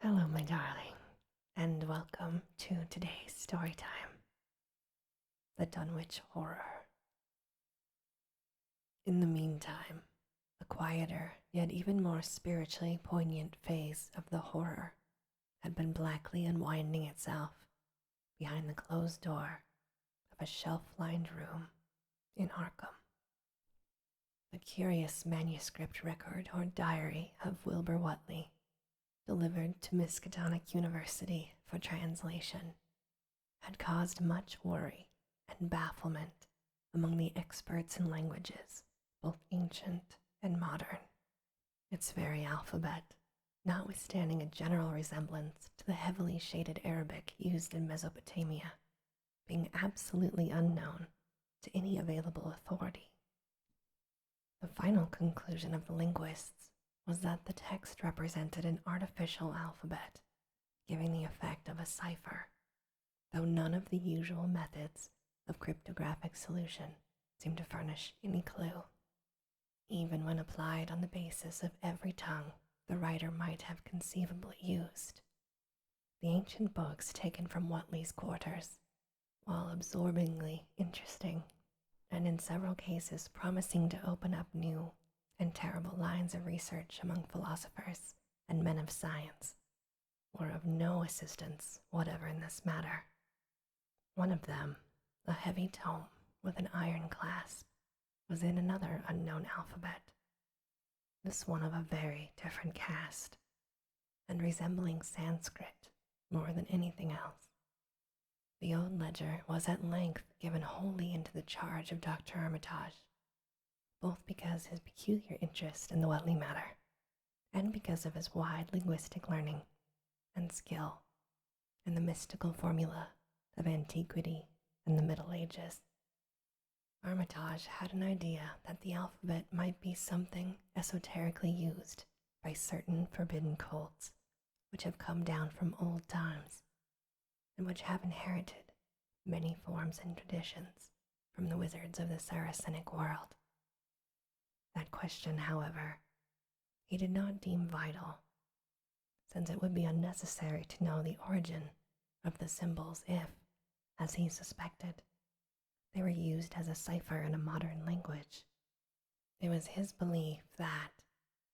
Hello, my darling, and welcome to today's story time, the Dunwich Horror. In the meantime, a quieter, yet even more spiritually poignant phase of the horror had been blackly unwinding itself behind the closed door of a shelf-lined room in Arkham. The curious manuscript record or diary of Wilbur Whateley, delivered to Miskatonic University for translation, had caused much worry and bafflement among the experts in languages, both ancient and modern. Its very alphabet, notwithstanding a general resemblance to the heavily shaded Arabic used in Mesopotamia, being absolutely unknown to any available authority. The final conclusion of the linguists was that the text represented an artificial alphabet, giving the effect of a cipher, though none of the usual methods of cryptographic solution seemed to furnish any clue. Even when applied on the basis of every tongue the writer might have conceivably used. The ancient books taken from Whateley's quarters, while absorbingly interesting, and in several cases promising to open up new and terrible lines of research among philosophers and men of science, were of no assistance whatever in this matter. One of them, a heavy tome with an iron clasp, was in another unknown alphabet, this one of a very different cast, and resembling Sanskrit more than anything else. The old ledger was at length given wholly into the charge of Dr. Armitage, both because his peculiar interest in the Whateley matter, and because of his wide linguistic learning and skill in the mystical formula of antiquity and the Middle Ages. Armitage had an idea that the alphabet might be something esoterically used by certain forbidden cults which have come down from old times, and which have inherited many forms and traditions from the wizards of the Saracenic world. That question, however, he did not deem vital, since it would be unnecessary to know the origin of the symbols if, as he suspected, they were used as a cipher in a modern language. It was his belief that,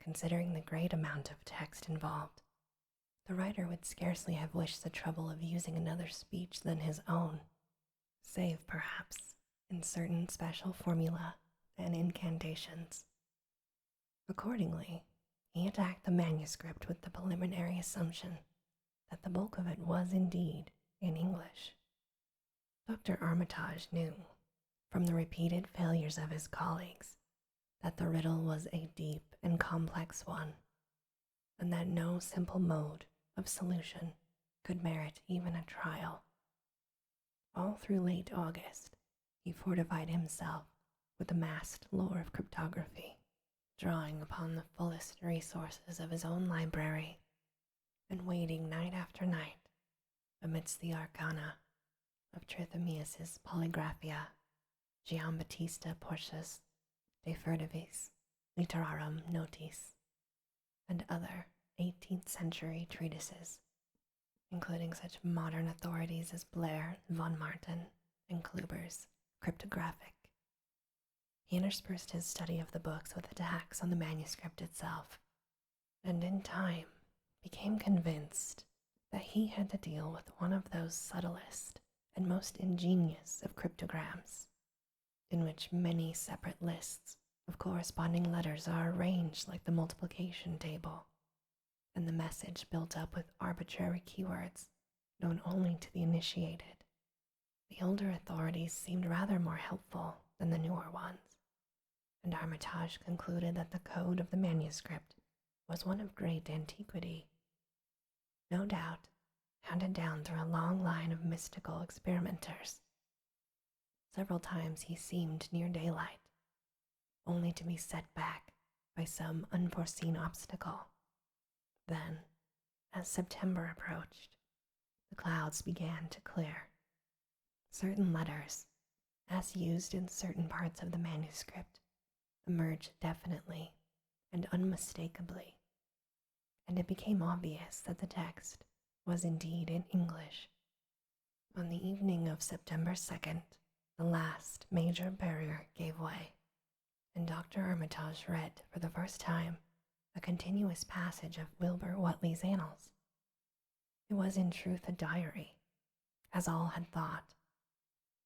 considering the great amount of text involved, the writer would scarcely have wished the trouble of using another speech than his own, save perhaps in certain special formula and incantations. Accordingly, he attacked the manuscript with the preliminary assumption that the bulk of it was indeed in English. Dr. Armitage knew, from the repeated failures of his colleagues, that the riddle was a deep and complex one, and that no simple mode of solution could merit even a trial. All through late August, he fortified himself with amassed lore of cryptography, drawing upon the fullest resources of his own library, and waiting night after night amidst the arcana of Trithemius's Polygraphia, Giambattista Portius, De Furtivis, Literarum Notis, and other 18th century treatises, including such modern authorities as Blair, von Martin, and Kluber's Cryptographic. He interspersed his study of the books with attacks on the manuscript itself, and in time became convinced that he had to deal with one of those subtlest and most ingenious of cryptograms, in which many separate lists of corresponding letters are arranged like the multiplication table, and the message built up with arbitrary keywords known only to the initiated. The older authorities seemed rather more helpful than the newer ones, and Armitage concluded that the code of the manuscript was one of great antiquity, no doubt handed down through a long line of mystical experimenters. Several times he seemed near daylight, only to be set back by some unforeseen obstacle. Then, as September approached, the clouds began to clear. Certain letters, as used in certain parts of the manuscript, emerged definitely and unmistakably, and it became obvious that the text was indeed in English. On the evening of September 2nd, the last major barrier gave way, and Dr. Armitage read for the first time a continuous passage of Wilbur Whateley's annals. It was in truth a diary, as all had thought,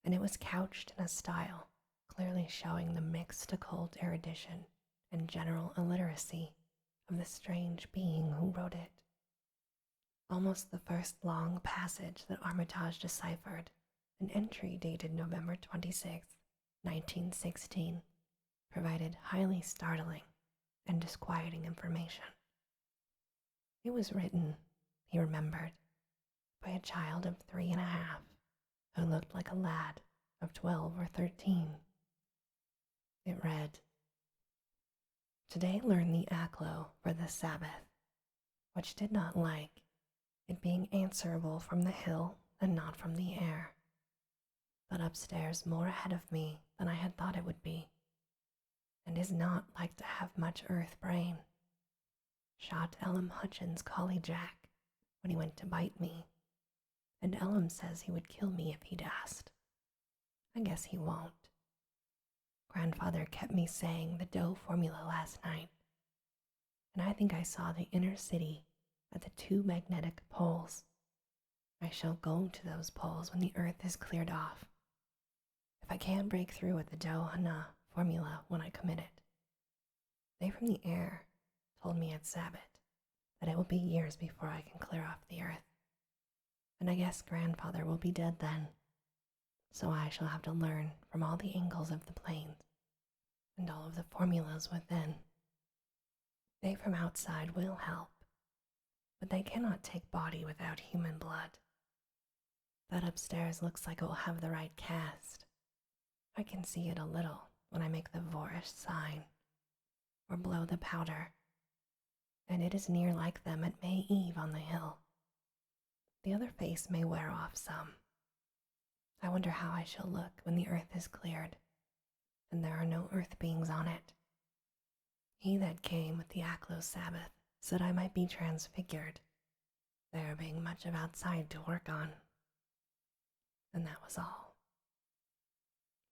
and it was couched in a style clearly showing the mixed occult erudition and general illiteracy of the strange being who wrote it. Almost the first long passage that Armitage deciphered, an entry dated November 26, 1916, provided highly startling and disquieting information. It was written, he remembered, by a child of 3.5 who looked like a lad of 12 or 13. It read, "Today learn the Aklo for the Sabbath, which did not like, it being answerable from the hill and not from the air, but upstairs more ahead of me than I had thought it would be, and is not like to have much earth brain. Shot Ellum Hutchins' collie Jack when he went to bite me, and Ellum says he would kill me if he'd asked. I guess he won't. Grandfather kept me saying the dough formula last night, and I think I saw the inner city at the 2 magnetic poles. I shall go to those poles when the earth is cleared off. If I can't break through with the dough hana formula when I commit it. They from the air told me at Sabbath that it will be years before I can clear off the earth, and I guess grandfather will be dead then, so I shall have to learn from all the angles of the planes and all of the formulas within. They from outside will help, but they cannot take body without human blood. That upstairs looks like it will have the right cast. I can see it a little when I make the Vorish sign or blow the powder, and it is near like them at May Eve on the hill. The other face may wear off some. I wonder how I shall look when the earth is cleared, and there are no earth beings on it. He that came with the Aklo Sabbath said I might be transfigured, there being much of outside to work on. And that was all.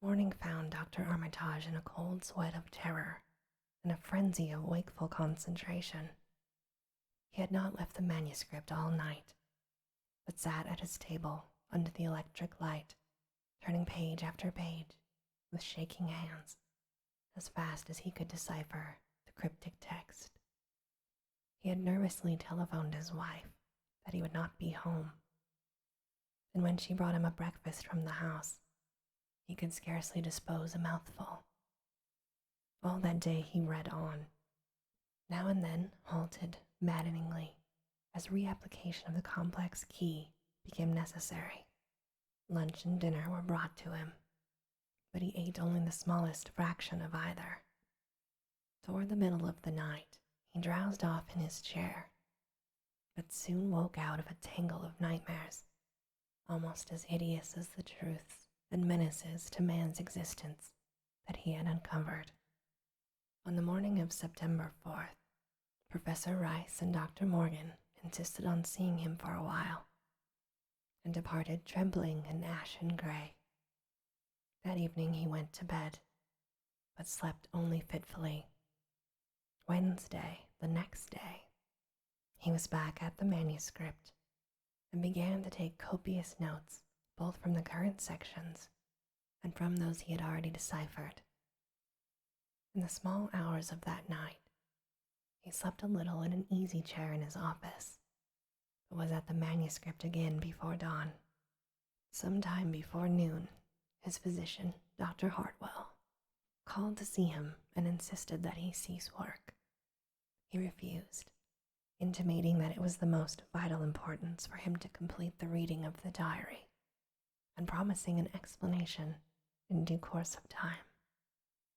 Morning found Dr. Armitage in a cold sweat of terror and a frenzy of wakeful concentration. He had not left the manuscript all night, but sat at his table under the electric light, turning page after page with shaking hands, as fast as he could decipher the cryptic text. He had nervously telephoned his wife that he would not be home, and when she brought him a breakfast from the house, he could scarcely dispose a mouthful. All that day he read on, now and then halted maddeningly as reapplication of the complex key became necessary. Lunch and dinner were brought to him, but he ate only the smallest fraction of either. Toward the middle of the night, he drowsed off in his chair, but soon woke out of a tangle of nightmares, almost as hideous as the truths and menaces to man's existence that he had uncovered. On the morning of September 4th, Professor Rice and Dr. Morgan insisted on seeing him for a while, and departed trembling and ashen gray. That evening he went to bed, but slept only fitfully. Wednesday, the next day, he was back at the manuscript and began to take copious notes both from the current sections and from those he had already deciphered. In the small hours of that night, he slept a little in an easy chair in his office, but was at the manuscript again before dawn. Some time before noon, his physician, Dr. Hartwell, called to see him and insisted that he cease work. He refused, intimating that it was the most vital importance for him to complete the reading of the diary, and promising an explanation in due course of time.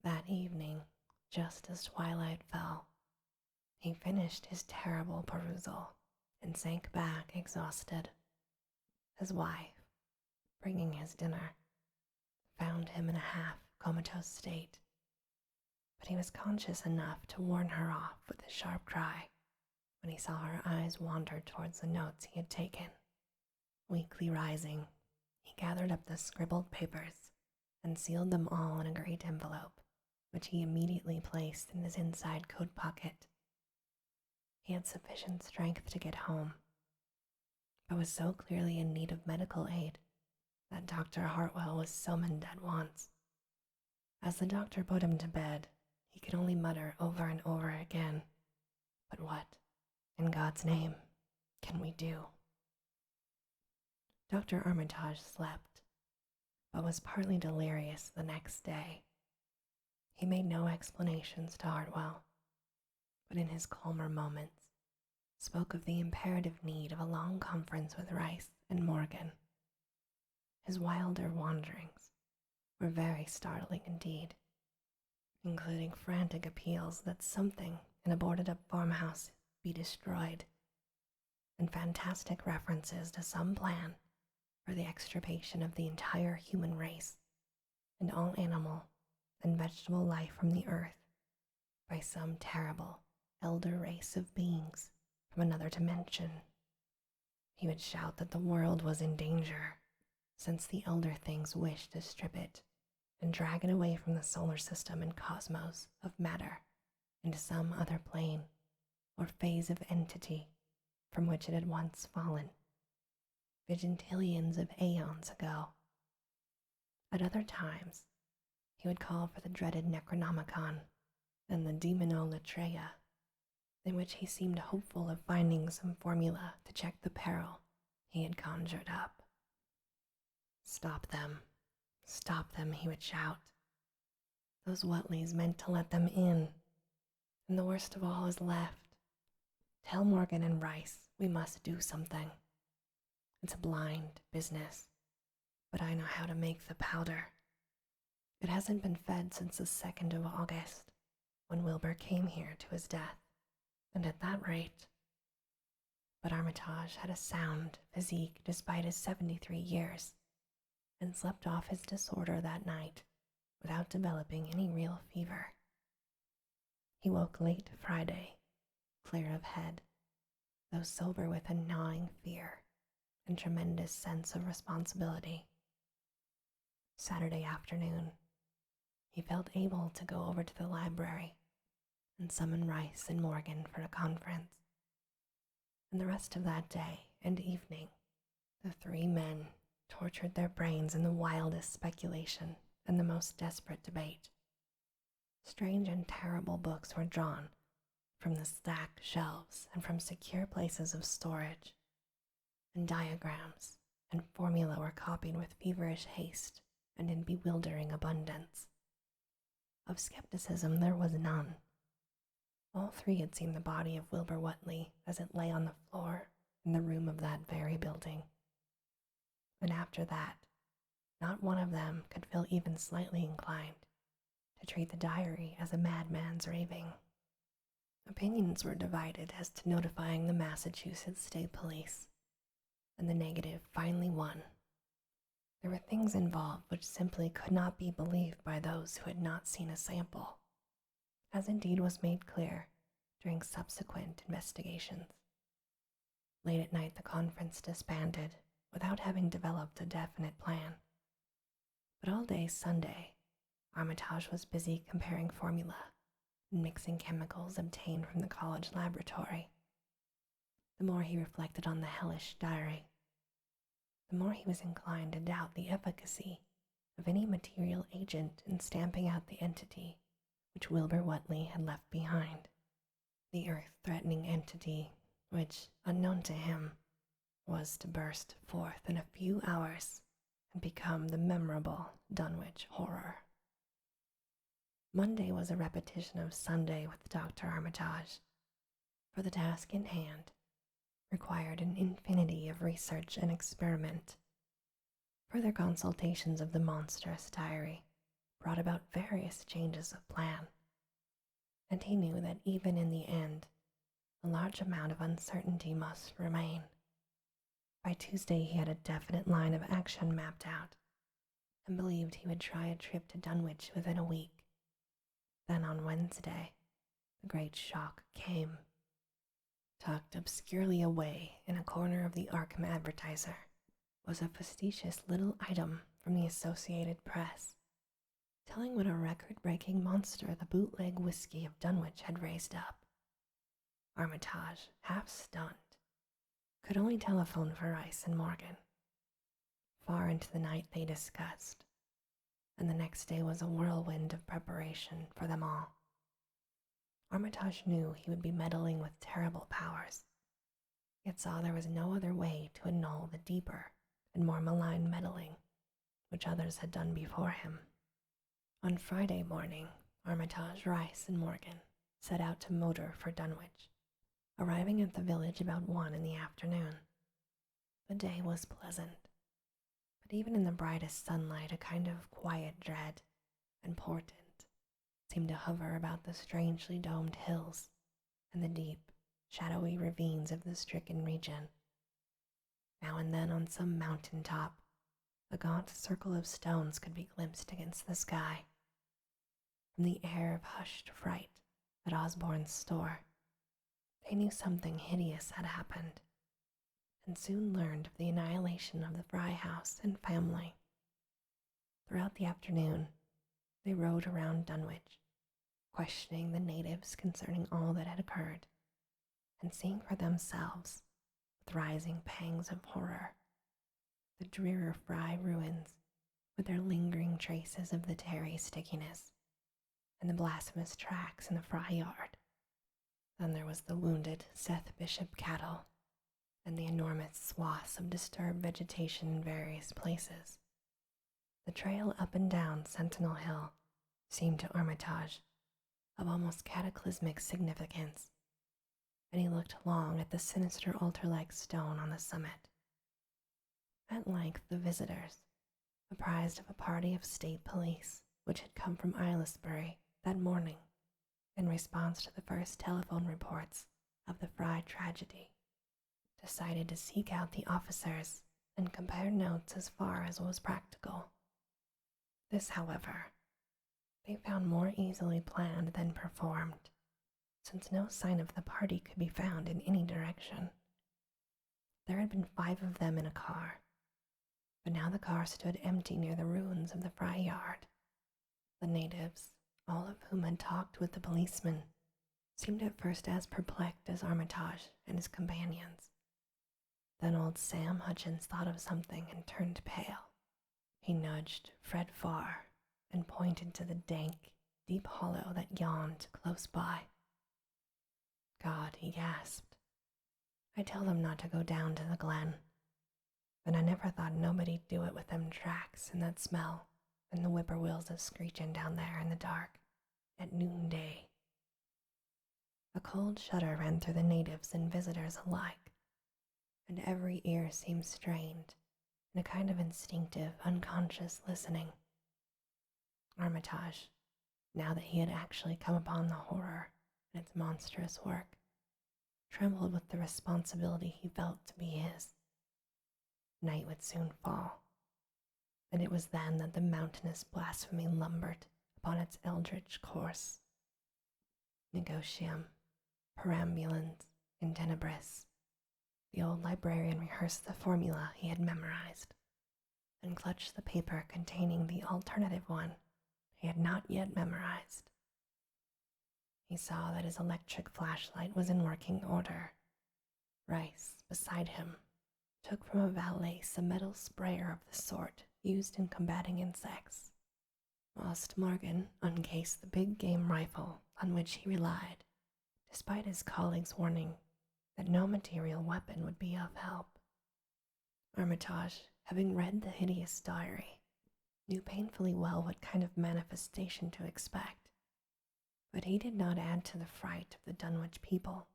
That evening, just as twilight fell, he finished his terrible perusal and sank back exhausted. His wife, bringing his dinner, found him in a half-comatose state, but he was conscious enough to warn her off with a sharp cry when he saw her eyes wander towards the notes he had taken. Weakly rising, he gathered up the scribbled papers and sealed them all in a great envelope, which he immediately placed in his inside coat pocket. He had sufficient strength to get home, but was so clearly in need of medical aid that Dr. Hartwell was summoned at once. As the doctor put him to bed, he could only mutter over and over again, "But what, in God's name, can we do?" Dr. Armitage slept, but was partly delirious the next day. He made no explanations to Hartwell, but in his calmer moments spoke of the imperative need of a long conference with Rice and Morgan. His wilder wanderings were very startling indeed, including frantic appeals that something in a boarded-up farmhouse be destroyed, and fantastic references to some plan for the extirpation of the entire human race and all animal and vegetable life from the earth by some terrible elder race of beings from another dimension. He would shout that the world was in danger, since the elder things wished to strip it and drag it away from the solar system and cosmos of matter into some other plane or phase of entity from which it had once fallen, vigintillions of aeons ago. At other times, he would call for the dreaded Necronomicon and the Demonolatreia, in which he seemed hopeful of finding some formula to check the peril he had conjured up. Stop them, he would shout. Those Whateleys meant to let them in, and the worst of all is left. Tell Morgan and Rice we must do something. It's a blind business, but I know how to make the powder. It hasn't been fed since the 2nd of August, when Wilbur came here to his death, and at that rate. But Armitage had a sound physique despite his 73 years, and slept off his disorder that night without developing any real fever. He woke late Friday, clear of head, though sober with a gnawing fear and tremendous sense of responsibility. Saturday afternoon, he felt able to go over to the library and summon Rice and Morgan for a conference. And the rest of that day and evening, the three men tortured their brains in the wildest speculation and the most desperate debate. Strange and terrible books were drawn from the stacked shelves and from secure places of storage, and diagrams and formula were copied with feverish haste and in bewildering abundance. Of skepticism there was none. All three had seen the body of Wilbur Whateley as it lay on the floor in the room of that very building. And after that, not one of them could feel even slightly inclined to treat the diary as a madman's raving. Opinions were divided as to notifying the Massachusetts State Police, and the negative finally won. There were things involved which simply could not be believed by those who had not seen a sample, as indeed was made clear during subsequent investigations. Late at night the conference disbanded without having developed a definite plan. But all day Sunday, Armitage was busy comparing formula and mixing chemicals obtained from the college laboratory. The more he reflected on the hellish diary, the more he was inclined to doubt the efficacy of any material agent in stamping out the entity which Wilbur Whateley had left behind, the earth-threatening entity which, unknown to him, was to burst forth in a few hours and become the memorable Dunwich Horror. Monday was a repetition of Sunday with Dr. Armitage, for the task in hand required an infinity of research and experiment. Further consultations of the monstrous diary brought about various changes of plan, and he knew that even in the end, a large amount of uncertainty must remain. By Tuesday he had a definite line of action mapped out, and believed he would try a trip to Dunwich within a week. Then on Wednesday, the great shock came. Tucked obscurely away in a corner of the Arkham Advertiser was a facetious little item from the Associated Press, telling what a record-breaking monster the bootleg whiskey of Dunwich had raised up. Armitage, half stunned, could only telephone for Rice and Morgan. Far into the night they discussed, and the next day was a whirlwind of preparation for them all. Armitage knew he would be meddling with terrible powers, yet saw there was no other way to annul the deeper and more malign meddling which others had done before him. On Friday morning, Armitage, Rice, and Morgan set out to motor for Dunwich, arriving at the village about 1 in the afternoon. The day was pleasant, but even in the brightest sunlight a kind of quiet dread and portent seemed to hover about the strangely domed hills and the deep, shadowy ravines of the stricken region. Now and then on some mountain top, a gaunt circle of stones could be glimpsed against the sky. From the air of hushed fright at Osborne's store, they knew something hideous had happened, and soon learned of the annihilation of the Fry house and family. Throughout the afternoon, they rode around Dunwich, questioning the natives concerning all that had occurred, and seeing for themselves, with rising pangs of horror, the drear Fry ruins with their lingering traces of the tarry stickiness and the blasphemous tracks in the Fry yard. Then there was the wounded Seth Bishop cattle and the enormous swaths of disturbed vegetation in various places. The trail up and down Sentinel Hill seemed to Armitage of almost cataclysmic significance, and he looked long at the sinister altar-like stone on the summit. At length the visitors, apprised of a party of state police which had come from Aylesbury that morning in response to the first telephone reports of the Fry tragedy, decided to seek out the officers and compare notes as far as was practical. This, however, they found more easily planned than performed, since no sign of the party could be found in any direction. There had been 5 of them in a car, but now the car stood empty near the ruins of the Fry yard. The natives, all of whom had talked with the policeman, seemed at first as perplexed as Armitage and his companions. Then old Sam Hutchins thought of something and turned pale. He nudged Fred Farr and pointed to the dank, deep hollow that yawned close by. "God," he gasped, "I tell them not to go down to the glen, but I never thought nobody'd do it with them tracks and that smell and the whippoorwills a screeching down there in the dark at noonday." A cold shudder ran through the natives and visitors alike, and every ear seemed strained in a kind of instinctive, unconscious listening. Armitage, now that he had actually come upon the horror and its monstrous work, trembled with the responsibility he felt to be his. Night would soon fall, and it was then that the mountainous blasphemy lumbered upon its eldritch course. Negotium, perambulans, in tenebris. The old librarian rehearsed the formula he had memorized, and clutched the paper containing the alternative one he had not yet memorized. He saw that his electric flashlight was in working order. Rice, beside him, took from a valise a metal sprayer of the sort used in combating insects, whilst Morgan uncased the big game rifle on which he relied, despite his colleague's warning that no material weapon would be of help. Armitage, having read the hideous diary, knew painfully well what kind of manifestation to expect, but he did not add to the fright of the Dunwich people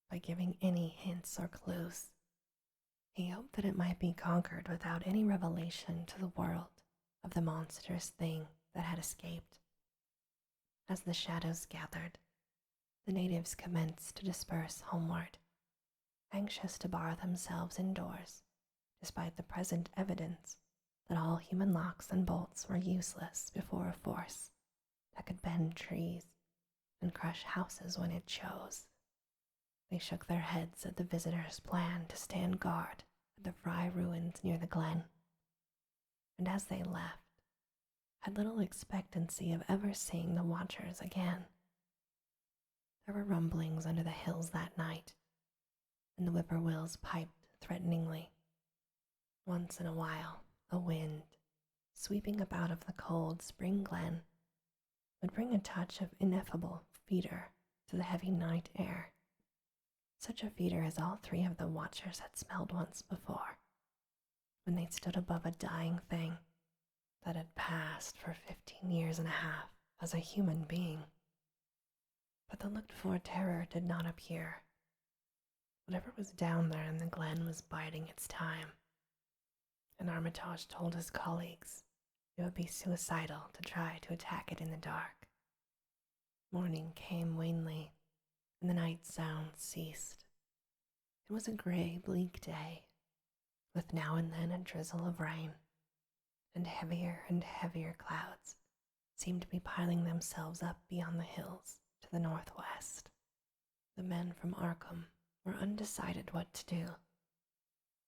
by giving any hints or clues. He hoped that it might be conquered without any revelation to the world of the monstrous thing that had escaped. As the shadows gathered, the natives commenced to disperse homeward, anxious to bar themselves indoors, despite the present evidence that all human locks and bolts were useless before a force that could bend trees and crush houses when it chose. They shook their heads at the visitors' plan to stand guard at the Fry ruins near the glen, and as they left, had little expectancy of ever seeing the watchers again. There were rumblings under the hills that night, and the whippoorwills piped threateningly. Once in a while, a wind, sweeping up out of the cold spring glen, would bring a touch of ineffable fetor to the heavy night air, such a fetor as all three of the watchers had smelled once before, when they stood above a dying thing that had passed for 15 years and a half as a human being. But the looked-for terror did not appear. Whatever was down there in the glen was biding its time, and Armitage told his colleagues it would be suicidal to try to attack it in the dark. Morning came wanly, and the night sounds ceased. It was a gray, bleak day, with now and then a drizzle of rain, and heavier clouds seemed to be piling themselves up beyond the hills to the northwest. The men from Arkham were undecided what to do.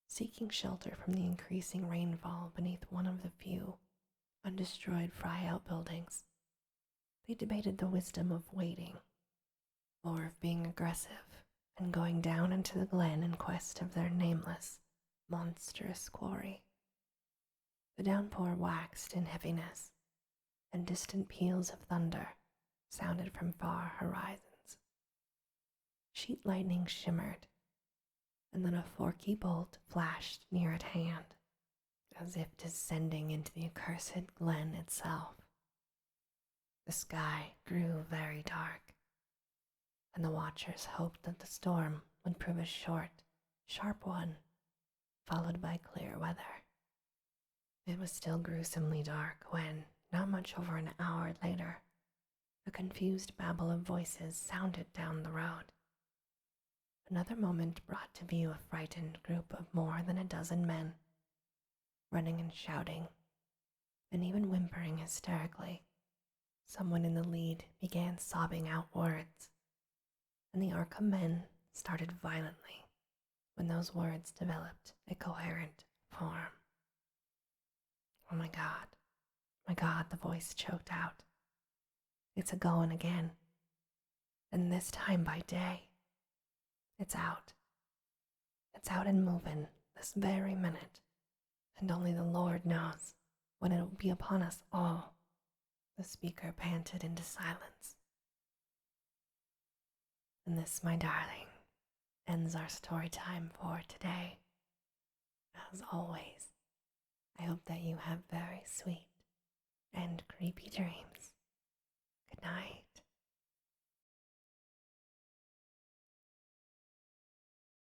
Seeking shelter from the increasing rainfall beneath one of the few undestroyed Fry outbuildings, they debated the wisdom of waiting, or of being aggressive and going down into the glen in quest of their nameless, monstrous quarry. The downpour waxed in heaviness, and distant peals of thunder sounded from far horizons. Sheet lightning shimmered, and then a forky bolt flashed near at hand, as if descending into the accursed glen itself. The sky grew very dark, and the watchers hoped that the storm would prove a short, sharp one, followed by clear weather. It was still gruesomely dark when, not much over an hour later, a confused babble of voices sounded down the road. Another moment brought to view a frightened group of more than a dozen men, running and shouting, and even whimpering hysterically. Someone in the lead began sobbing out words, and the Arkham men started violently when those words developed a coherent form. "Oh my God," the voice choked out. "It's a-goin' again, and this time by day. It's out and movin' this very minute, and only the Lord knows when it'll be upon us all." The speaker panted into silence. And this, my darling, ends our story time for today. As always, I hope that you have very sweet and creepy dreams. Good night.